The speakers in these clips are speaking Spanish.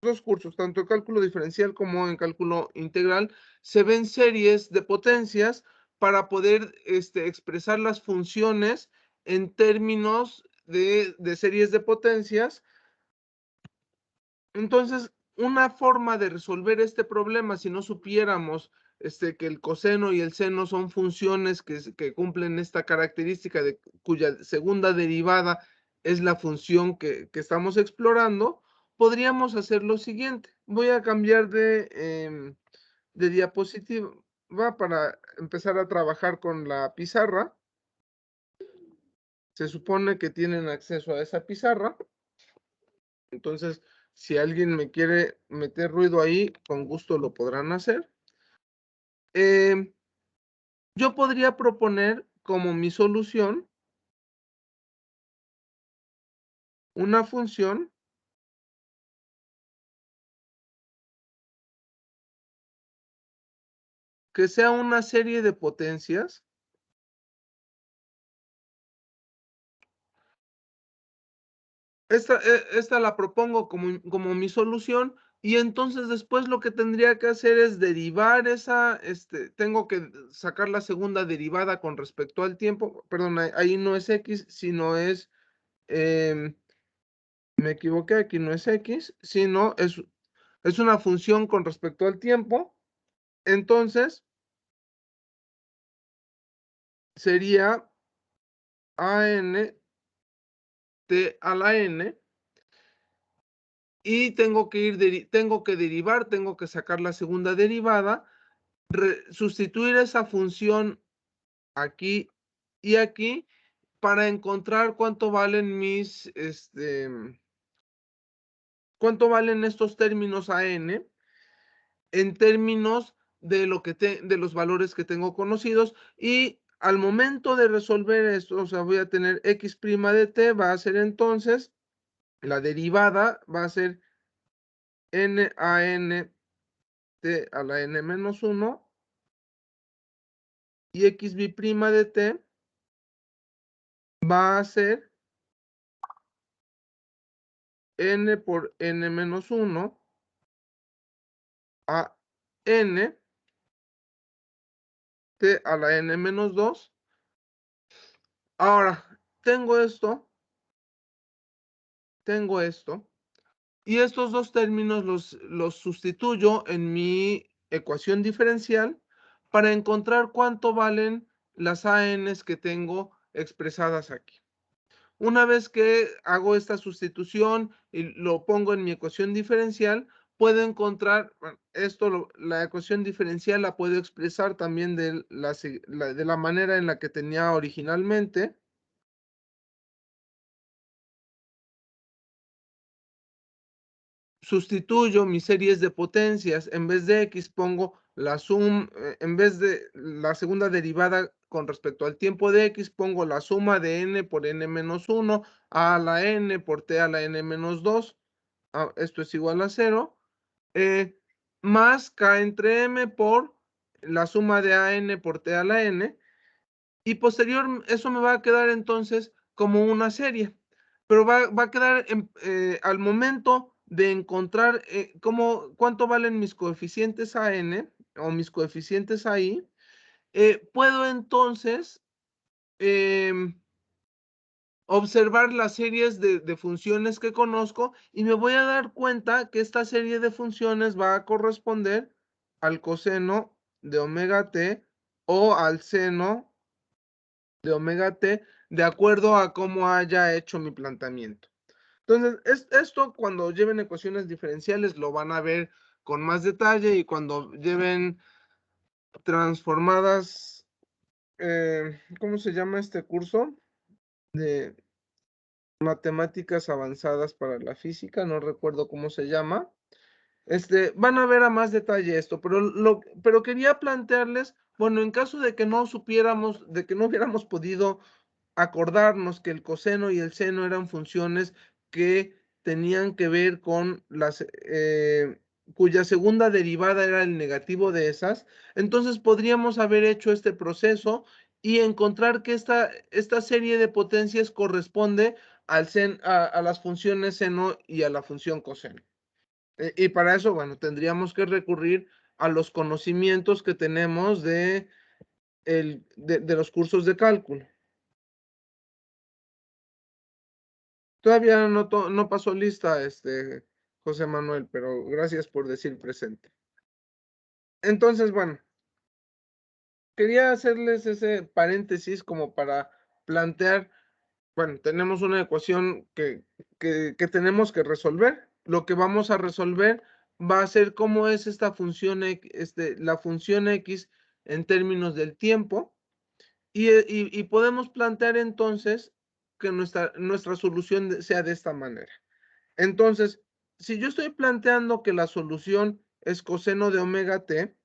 dos cursos, tanto en cálculo diferencial como en cálculo integral, se ven series de potencias para poder expresar las funciones en términos de series de potencias. Entonces, una forma de resolver este problema, si no supiéramos que el coseno y el seno son funciones que cumplen esta característica de cuya segunda derivada es la función que estamos explorando, podríamos hacer lo siguiente. Voy a cambiar de diapositiva para empezar a trabajar con la pizarra. Se supone que tienen acceso a esa pizarra. Entonces, si alguien me quiere meter ruido ahí, con gusto lo podrán hacer. Yo podría proponer como mi solución una función que sea una serie de potencias. Esta la propongo como mi solución, y entonces después lo que tendría que hacer es derivar esa, tengo que sacar la segunda derivada con respecto al tiempo, perdón, ahí no es x, sino es, me equivoqué, aquí no es x, sino es una función con respecto al tiempo. Entonces, sería an t a la n, y tengo que derivar, tengo que sacar la segunda derivada, sustituir esa función aquí y aquí para encontrar cuánto valen cuánto valen estos términos an en términos de de los valores que tengo conocidos, y al momento de resolver esto, o sea, voy a tener x' de t, va a ser entonces, la derivada va a ser n a n t a la n menos 1, y x' de t va a ser n por n menos 1 a n t a la n menos 2. Ahora, tengo esto, y estos dos términos los sustituyo en mi ecuación diferencial para encontrar cuánto valen las ANs que tengo expresadas aquí. Una vez que hago esta sustitución y lo pongo en mi ecuación diferencial, puedo encontrar, bueno, la ecuación diferencial la puedo expresar también de la manera en la que tenía originalmente. Sustituyo mis series de potencias, en vez de x pongo en vez de la segunda derivada con respecto al tiempo de x, pongo la suma de n por n menos 1 a la n por t a la n menos 2. Esto es igual a 0, más k entre m por la suma de an por t a la n, y posterior eso me va a quedar entonces como una serie, pero va a quedar al momento de encontrar cuánto valen mis coeficientes an o mis coeficientes ahí, puedo entonces observar las series de funciones que conozco, y me voy a dar cuenta que esta serie de funciones va a corresponder al coseno de omega t o al seno de omega t, de acuerdo a cómo haya hecho mi planteamiento. Entonces, esto cuando lleven ecuaciones diferenciales lo van a ver con más detalle, y cuando lleven transformadas, ¿cómo se llama este curso? De matemáticas avanzadas para la física, no recuerdo cómo se llama. Van a ver a más detalle esto, pero quería plantearles, bueno, en caso de que no supiéramos, de que no hubiéramos podido acordarnos que el coseno y el seno eran funciones que tenían que ver con cuya segunda derivada era el negativo de esas, entonces podríamos haber hecho este proceso y encontrar que esta serie de potencias corresponde a las funciones seno y a la función coseno. Y para eso, bueno, tendríamos que recurrir a los conocimientos que tenemos de los cursos de cálculo. Todavía no pasó lista, José Manuel, pero gracias por decir presente. Entonces, bueno, quería hacerles ese paréntesis como para plantear, bueno, tenemos una ecuación que tenemos que resolver. Lo que vamos a resolver va a ser cómo es esta función, la función x en términos del tiempo. Y podemos plantear entonces que nuestra solución sea de esta manera. Entonces, si yo estoy planteando que la solución es coseno de omega t,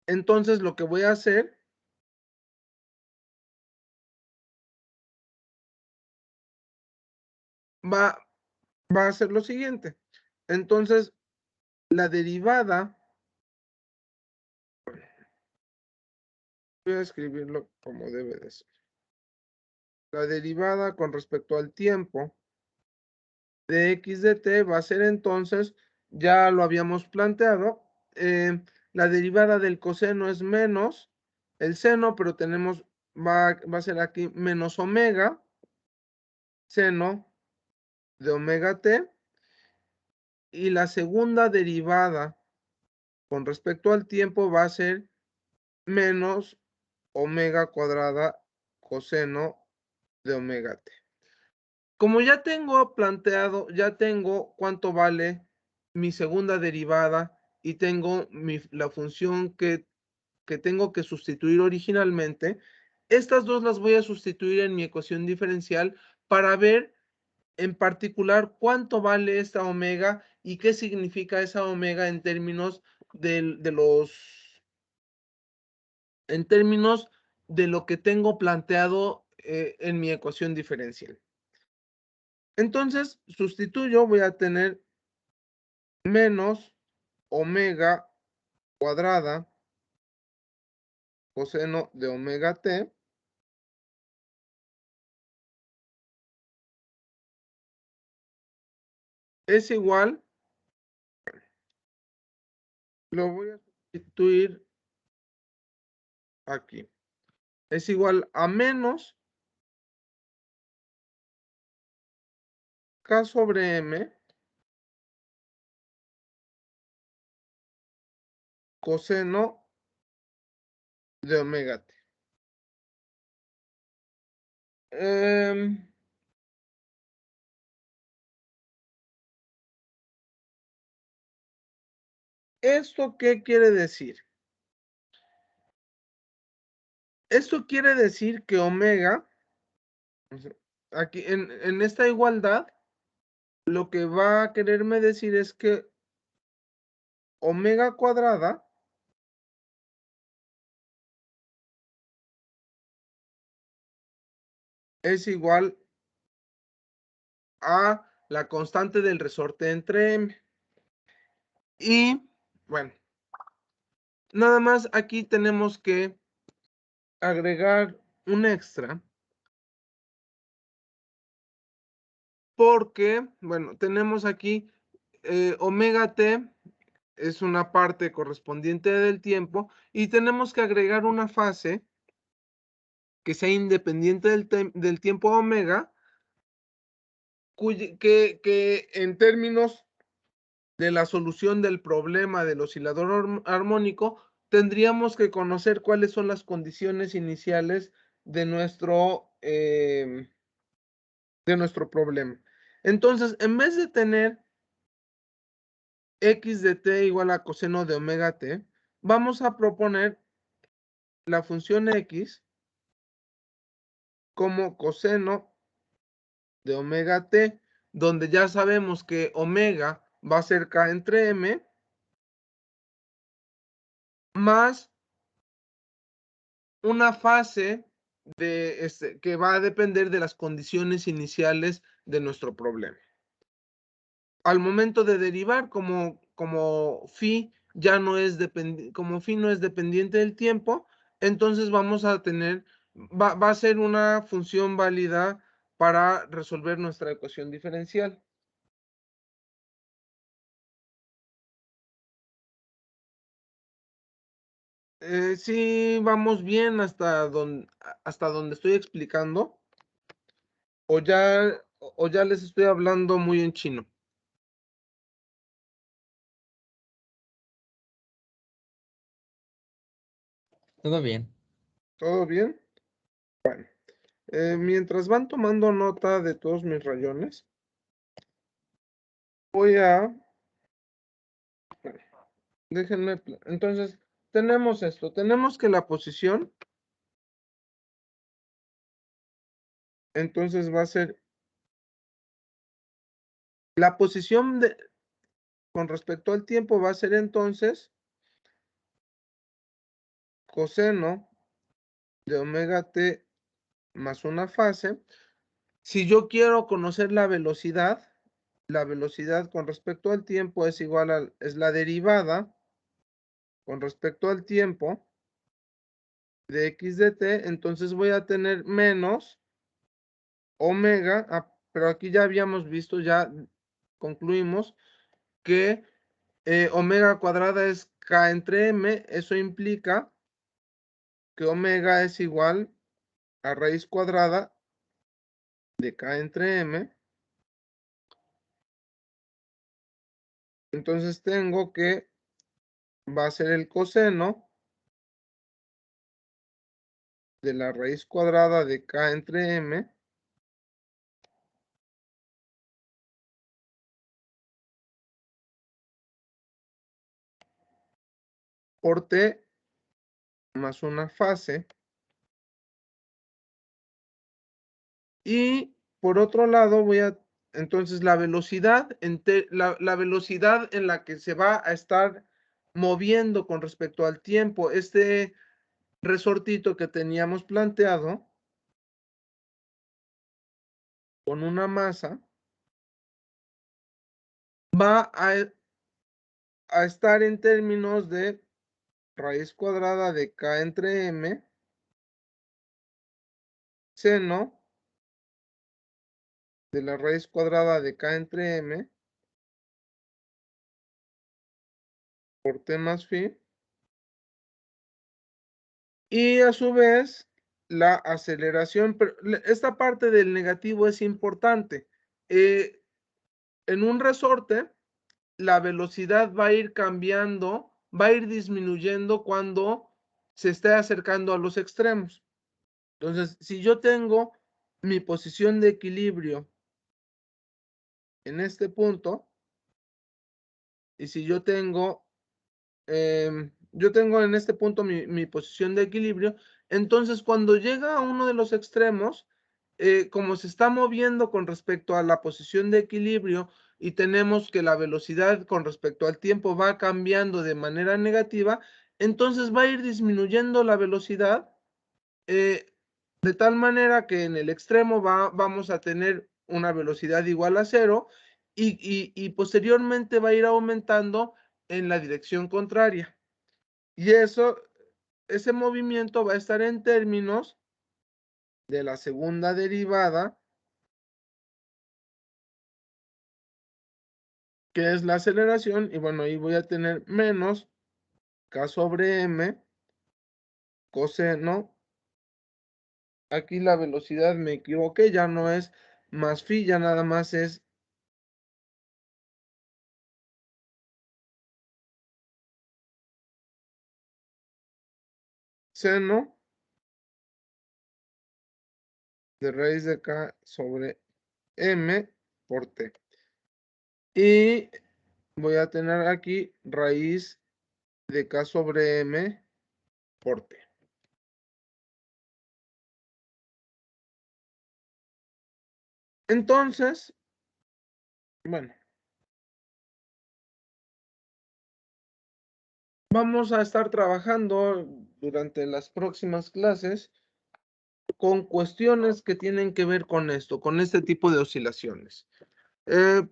entonces lo que voy a hacer va, va a ser lo siguiente. Entonces, la derivada, voy a escribirlo como debe de ser. La derivada con respecto al tiempo de x de t va a ser entonces, ya lo habíamos planteado, la derivada del coseno es menos el seno, pero va a ser aquí menos omega, seno de omega t, y la segunda derivada con respecto al tiempo va a ser menos omega cuadrada coseno de omega t. Como ya tengo planteado, ya tengo cuánto vale mi segunda derivada y tengo la función que tengo que sustituir originalmente, estas dos las voy a sustituir en mi ecuación diferencial para ver en particular cuánto vale esta omega y qué significa esa omega en términos en términos de lo que tengo planteado en mi ecuación diferencial. Entonces, sustituyo, voy a tener menos omega cuadrada coseno de omega t es igual, lo voy a sustituir aquí, es igual a menos k sobre m coseno de omega t. ¿Esto qué quiere decir? Esto quiere decir que omega, aquí en esta igualdad, lo que va a quererme decir es que omega cuadrada es igual a la constante del resorte entre m. Y bueno, nada más aquí tenemos que agregar un extra porque, bueno, tenemos aquí omega t es una parte correspondiente del tiempo y tenemos que agregar una fase que sea independiente del tiempo omega, que en términos de la solución del problema del oscilador armónico, tendríamos que conocer cuáles son las condiciones iniciales de nuestro problema. Entonces, en vez de tener x de t igual a coseno de omega t, vamos a proponer la función x como coseno de omega t, donde ya sabemos que omega va a ser k entre m, más una fase que va a depender de las condiciones iniciales de nuestro problema. Al momento de derivar, como phi como phi no es dependiente del tiempo, entonces vamos a tener, va a ser una función válida para resolver nuestra ecuación diferencial. Sí, vamos bien hasta donde estoy explicando, o ya les estoy hablando muy en chino. Todo bien. ¿Todo bien? Bueno, mientras van tomando nota de todos mis rayones, voy a entonces, tenemos esto, tenemos que la posición, entonces va a ser, la posición con respecto al tiempo va a ser entonces coseno de omega t más una fase. Si yo quiero conocer la velocidad con respecto al tiempo es igual es la derivada con respecto al tiempo de x de t, entonces voy a tener menos omega, pero aquí ya habíamos visto, ya concluimos que omega cuadrada es k entre m, eso implica que omega es igual a raíz cuadrada de k entre m, entonces tengo que va a ser el coseno de la raíz cuadrada de k entre m por t más una fase. Y por otro lado entonces la velocidad en la que se va a estar moviendo con respecto al tiempo, este resortito que teníamos planteado con una masa, va a estar en términos de raíz cuadrada de k entre m, seno de la raíz cuadrada de k entre m por t más phi, y a su vez la aceleración, pero esta parte del negativo es importante. En un resorte, la velocidad va a ir cambiando, va a ir disminuyendo cuando se esté acercando a los extremos. Entonces, si yo tengo mi posición de equilibrio en este punto, y si yo tengo en este punto mi posición de equilibrio, entonces cuando llega a uno de los extremos, como se está moviendo con respecto a la posición de equilibrio y tenemos que la velocidad con respecto al tiempo va cambiando de manera negativa, entonces va a ir disminuyendo la velocidad eh, de tal manera que en el extremo vamos a tener una velocidad igual a cero y posteriormente va a ir aumentando en la dirección contraria. Y ese movimiento va a estar en términos de la segunda derivada, que es la aceleración, y bueno, ahí voy a tener menos k sobre m coseno. Aquí la velocidad me equivoqué, ya no es más phi, ya nada más es seno de raíz de k sobre m por t. Y voy a tener aquí raíz de k sobre m por t. Entonces, bueno, vamos a estar trabajando durante las próximas clases con cuestiones que tienen que ver con esto, con este tipo de oscilaciones.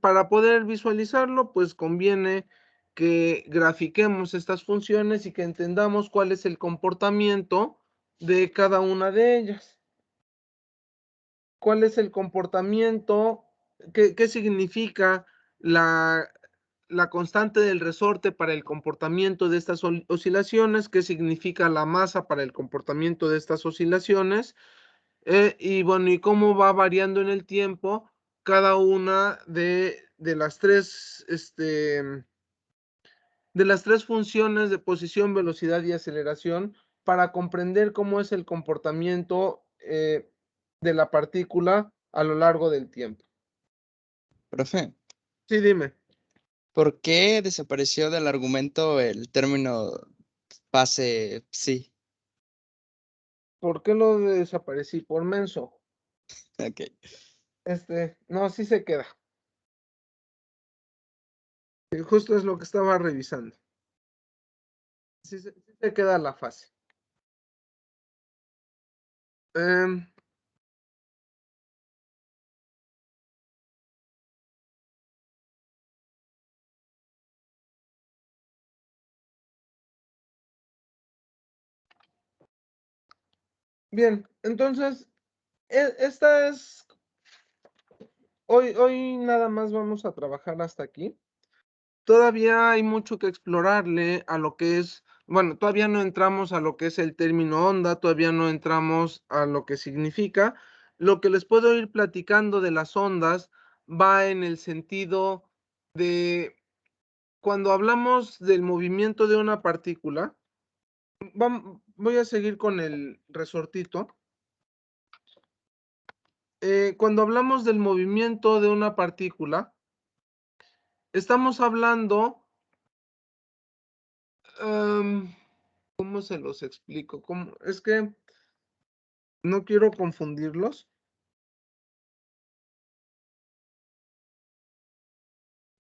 Para poder visualizarlo, pues conviene que grafiquemos estas funciones y que entendamos cuál es el comportamiento de cada una de ellas. ¿Cuál es el comportamiento? ¿Qué significa la constante del resorte para el comportamiento de estas oscilaciones, qué significa la masa para el comportamiento de estas oscilaciones, y bueno, y cómo va variando en el tiempo cada una de las tres, de las tres funciones de posición, velocidad y aceleración para comprender cómo es el comportamiento de la partícula a lo largo del tiempo. Profe, Sí, dime. ¿por qué desapareció del argumento el término fase psi? ¿Por qué lo desaparecí? Por menso. Ok. No, sí se queda. Justo es lo que estaba revisando. Sí se queda la fase. Bien, entonces, esta es, hoy nada más vamos a trabajar hasta aquí. Todavía hay mucho que explorarle a lo que es, bueno, todavía no entramos a lo que es el término onda, todavía no entramos a lo que significa. Lo que les puedo ir platicando de las ondas va en el sentido de cuando hablamos del movimiento de una partícula, voy a seguir con el resortito. Cuando hablamos del movimiento de una partícula, estamos hablando, ¿cómo se los explico? Es que no quiero confundirlos.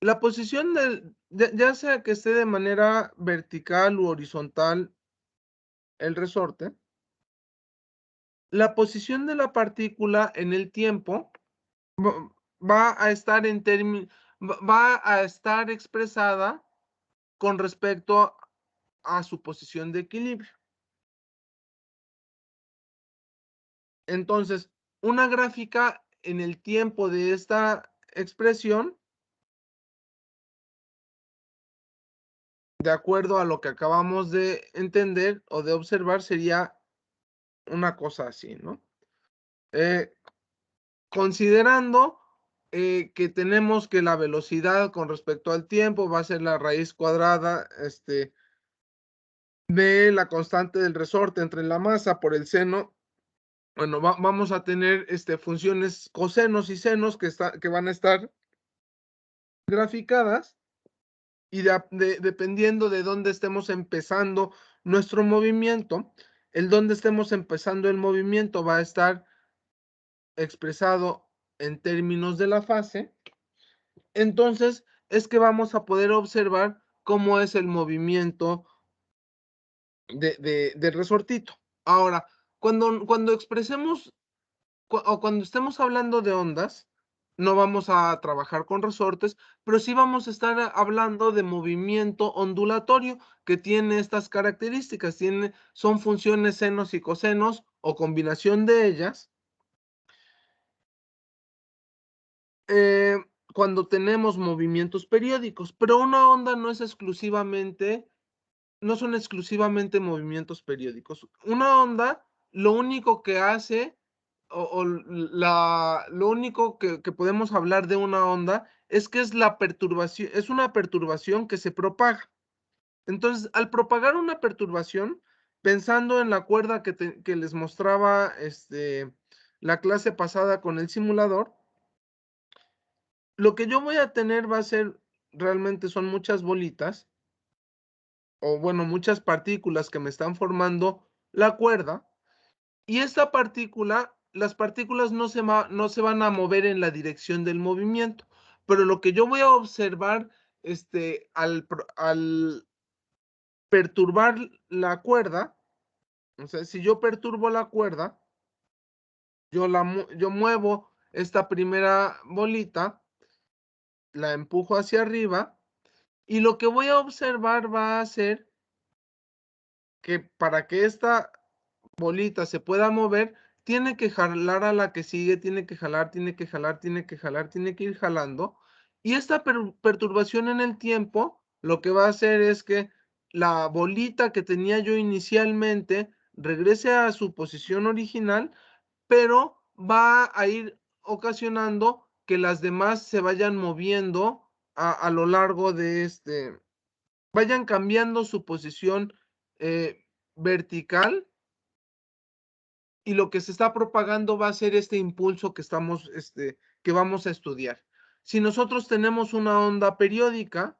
La posición ya sea que esté de manera vertical u horizontal el resorte, la posición de la partícula en el tiempo va a estar va a estar expresada con respecto a su posición de equilibrio. Entonces, una gráfica en el tiempo de esta expresión, de acuerdo a lo que acabamos de entender o de observar, sería una cosa así, ¿no? Considerando que tenemos que la velocidad con respecto al tiempo va a ser la raíz cuadrada de la constante del resorte entre la masa por el seno. Bueno, vamos a tener funciones cosenos y senos que van a estar graficadas y dependiendo de dónde estemos empezando nuestro movimiento, el dónde estemos empezando el movimiento va a estar expresado en términos de la fase. Entonces, es que vamos a poder observar cómo es el movimiento del resortito. Ahora, cuando expresemos o cuando estemos hablando de ondas, no vamos a trabajar con resortes, pero sí vamos a estar hablando de movimiento ondulatorio que tiene estas características. Son funciones senos y cosenos o combinación de ellas. Cuando tenemos movimientos periódicos, pero una onda no son exclusivamente movimientos periódicos. Una onda, lo único que hace, lo único que podemos hablar de una onda es que es una perturbación que se propaga. Entonces, al propagar una perturbación, pensando en la cuerda que les mostraba la clase pasada con el simulador, lo que yo voy a tener va a ser, realmente son muchas bolitas, o bueno, muchas partículas que me están formando la cuerda, y las partículas no se van a mover en la dirección del movimiento, pero lo que yo voy a observar, al perturbar la cuerda, o sea, si yo perturbo la cuerda, yo muevo esta primera bolita, la empujo hacia arriba, y lo que voy a observar va a ser que para que esta bolita se pueda mover, tiene que jalar a la que sigue, tiene que jalar, tiene que jalar, tiene que jalar, tiene que ir jalando. Y esta perturbación en el tiempo lo que va a hacer es que la bolita que tenía yo inicialmente regrese a su posición original, pero va a ir ocasionando que las demás se vayan moviendo a lo largo de vayan cambiando su posición vertical, y lo que se está propagando va a ser este impulso que que vamos a estudiar. Si nosotros tenemos una onda periódica,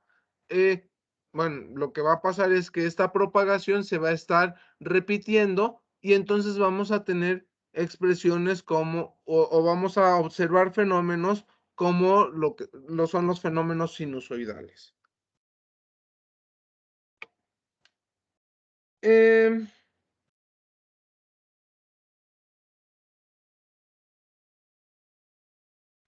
bueno, lo que va a pasar es que esta propagación se va a estar repitiendo y entonces vamos a tener expresiones como, o vamos a observar fenómenos como lo que son los fenómenos sinusoidales.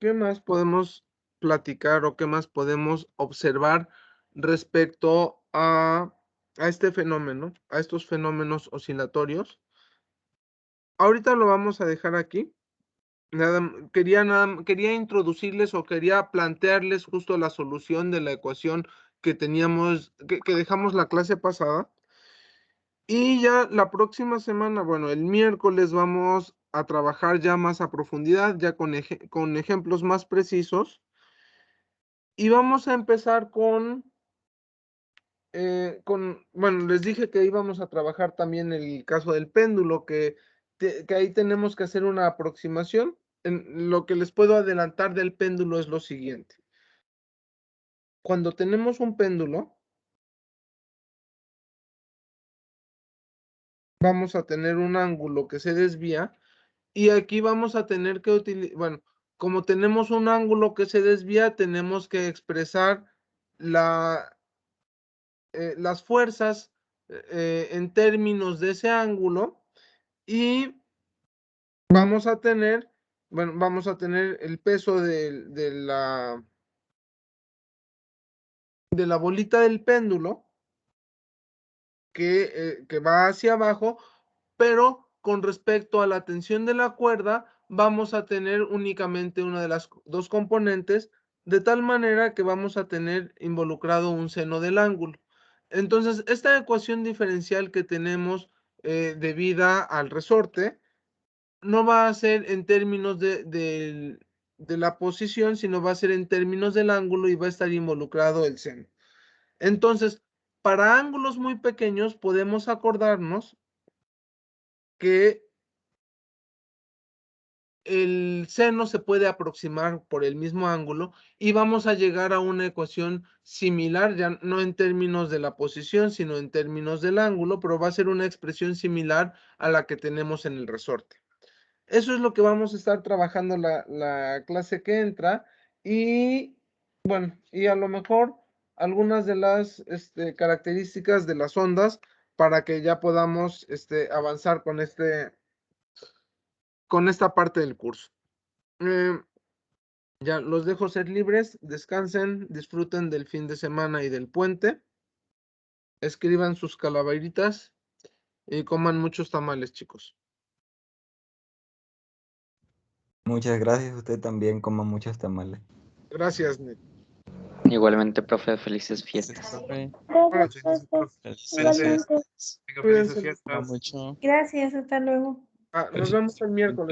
¿Qué más podemos platicar o qué más podemos observar respecto a este fenómeno, a estos fenómenos oscilatorios? Ahorita lo vamos a dejar aquí. Quería introducirles o quería plantearles justo la solución de la ecuación que teníamos, que dejamos la clase pasada. Y ya la próxima semana, bueno, el miércoles vamos a trabajar ya más a profundidad, ya con ejemplos más precisos. Y vamos a empezar bueno, les dije que íbamos a trabajar también el caso del péndulo, que ahí tenemos que hacer una aproximación. Lo que les puedo adelantar del péndulo es lo siguiente. Cuando tenemos un péndulo, vamos a tener un ángulo que se desvía y aquí vamos a tener que utilizar, bueno, como tenemos un ángulo que se desvía, tenemos que expresar las fuerzas en términos de ese ángulo, y vamos a tener, bueno, vamos a tener el peso de la bolita del péndulo que va hacia abajo, pero con respecto a la tensión de la cuerda, vamos a tener únicamente una de las dos componentes, de tal manera que vamos a tener involucrado un seno del ángulo. Entonces, esta ecuación diferencial que tenemos debida al resorte, no va a ser en términos de la posición, sino va a ser en términos del ángulo y va a estar involucrado el seno. Entonces, para ángulos muy pequeños podemos acordarnos que el seno se puede aproximar por el mismo ángulo y vamos a llegar a una ecuación similar, ya no en términos de la posición, sino en términos del ángulo, pero va a ser una expresión similar a la que tenemos en el resorte. Eso es lo que vamos a estar trabajando la clase que entra, y bueno, y a lo mejor algunas de las características de las ondas para que ya podamos avanzar con esta parte del curso. Ya los dejo ser libres, descansen, disfruten del fin de semana y del puente, escriban sus calaveritas y coman muchos tamales, chicos. Muchas gracias, usted también coma muchos tamales. Gracias, Nick. Igualmente, profe, felices fiestas. Profe, Buenas noches, profe. felicidades. Cuídense. Mucho. Gracias, hasta luego. Nos vemos el miércoles.